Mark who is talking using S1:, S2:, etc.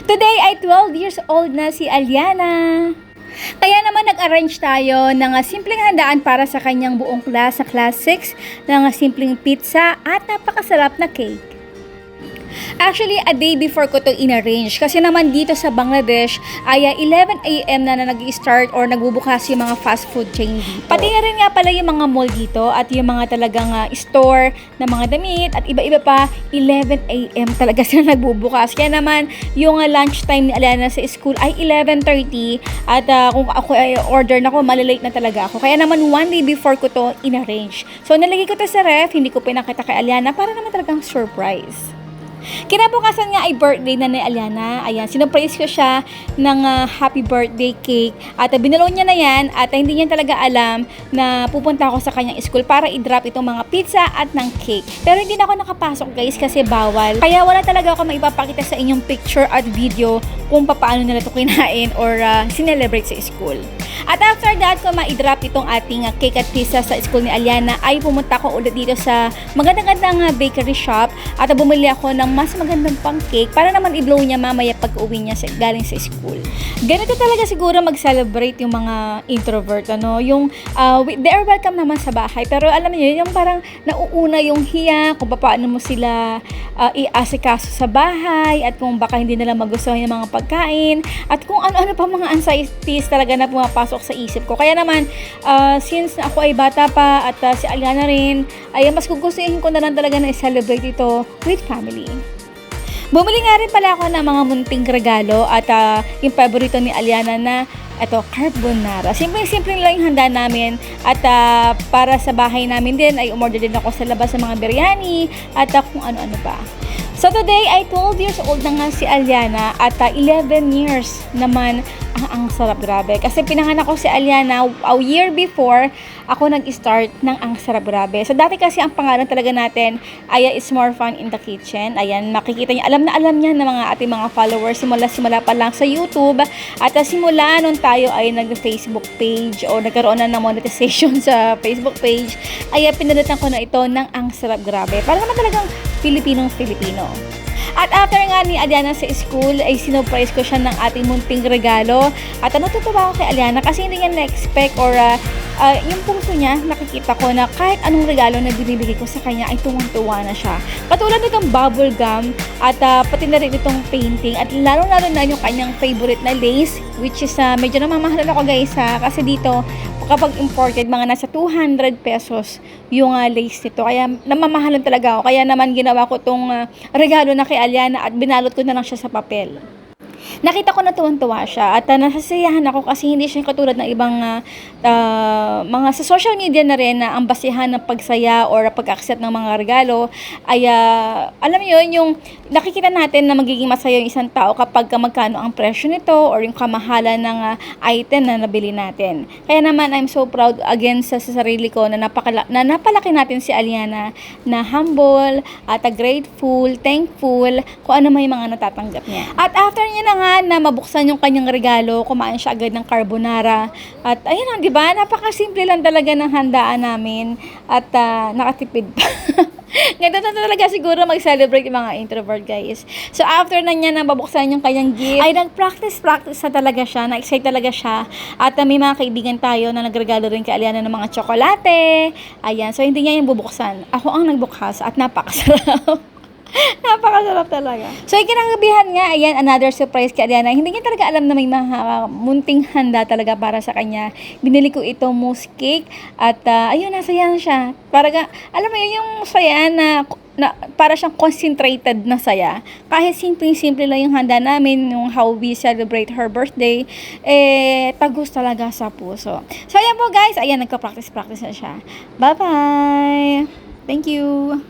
S1: Today ay 12 years old na si Aliana. Kaya naman nag-arrange tayo ng simpleng handaan para sa kanyang buong class sa class 6 ng simpleng pizza at napakasarap na cake. Actually, a day before ko to in-arrange kasi naman dito sa Bangladesh ay 11 AM na nag-i-start or nagbubukas yung mga fast food chain dito. Pati na rin nga pala yung mga mall dito at yung mga talagang store na mga damit at iba-iba pa, 11 AM talaga sila nagbubukas. Kaya naman yung lunch time ni Aliana sa school ay 11:30 at kung ako ay order na ko, malalate na talaga ako. Kaya naman one day before ko to in-arrange. So nalagay ko to sa ref, hindi ko pinakita kay Aliana para naman talagang surprise. Kinabukasan nga ay birthday na ni Aliana. Ayan, sinurprise ko siya ng happy birthday cake. At binalo niya na yan at hindi niya talaga alam na pupunta ako sa kanyang school para i-drop itong mga pizza at ng cake. Pero hindi na ako nakapasok guys kasi bawal. Kaya wala talaga ako maipapakita sa inyong picture at video kung paano nila ito kinain or sinelebrate sa school. At after that, kung ma-drop itong ating cake at pizza sa school ni Aliana, ay pumunta ko ulit dito sa magandang bakery shop at bumili ako ng mas magandang pang cake para naman i-blow niya mamaya pag-uwi niya galing sa school. Ganito talaga siguro mag-celebrate yung mga introvert, ano? Yung they are welcome naman sa bahay, pero alam niyo, yung parang nauuna yung hiya kung paano mo sila i-asikaso sa bahay at kung baka hindi nila magustuhan yung mga pagkain at kung ano-ano pa mga anxieties talaga na pumapasok sa isip ko. Kaya naman, since ako ay bata pa at si Aliana rin, ay mas gugustuhin ko na lang talaga na i-celebrate ito with family. Bumili nga rin pala ako ng mga munting regalo at yung paborito ni Aliana na ito, carbonara. Simple lang yung handa namin at para sa bahay namin din ay umorder din ako sa labas sa mga biryani at kung ano-ano pa. So today ay 12 years old na nga si Aliana at 11 years naman ang sarap, grabe. Kasi pinanganak ko si Aliana a year before ako nag-start ng ang sarap, grabe. So dati kasi ang pangalan talaga natin ay It's More Fun in the Kitchen. Ayan, makikita niyo, alam na alam niya ng mga ating mga followers simula pa lang sa YouTube. At simula nung tayo ay nag-Facebook page o nagkaroon na ng monetization sa Facebook page, ay pinalitan ko na ito ng ang sarap, grabe. Para naman talagang Filipinong-Filipino. At after nga ni Aliana sa school, ay sinurprise ko siya ng ating munting regalo. At natutuwa ako kay Aliana kasi hindi niya na-expect or yung puso niya, nakikita ko na kahit anong regalo na binibigay ko sa kanya ay tuwang-tuwa na siya. Katulad nitong bubble gum at pati na rin itong painting at lalo-lalo na yung kanyang favorite na lace, which is medyo namamahalan ako guys kasi dito kapag imported, mga nasa 200 pesos yung lace nito. Kaya namamahalan talaga ako. Kaya naman ginawa ko tong regalo na kay Aliana at binalot ko na lang siya sa papel. Nakita ko na tuwan-tuwa siya at nasasiyahan ako kasi hindi siya katulad ng ibang mga sa social media na rin na ang basihan ng pagsaya or pag-accept ng mga regalo ay alam mo yun, yung nakikita natin na magiging masaya yung isang tao kapag magkano ang presyo nito or yung kamahalan ng item na nabili natin. Kaya naman I'm so proud again sa sarili ko na napalaki natin si Aliana na humble at grateful, thankful kung ano may mga natatanggap niya. At after niya na nga na mabuksan yung kanyang regalo, kumain siya agad ng carbonara. At ayun lang, di ba? Napakasimple lang talaga ng handaan namin at nakatipid pa. Ganito na talaga siguro mag-celebrate yung mga introvert guys. So after na niya na mabuksan yung kanyang gift, ay nag-practice na talaga siya, na-excite talaga siya. At may mga kaibigan tayo na nagregalo rin kay Aliana ng mga tsokolate. Ayan, so hindi niya yung bubuksan. Ako ang nagbukas at napakasarap. Napakasarap talaga. So, ikinagabihan nga, ayan, another surprise kay Aliana. Hindi niya talaga alam na may mga munting handa talaga para sa kanya. Binili ko ito mousse cake at ayun, nasaya na siya. Alam mo yun, yung saya na para siyang concentrated na saya. Kahit simple lang yung handa namin, yung how we celebrate her birthday, tagus talaga sa puso. So, ayan po guys, ayan, nagka-practice na siya. Bye-bye! Thank you!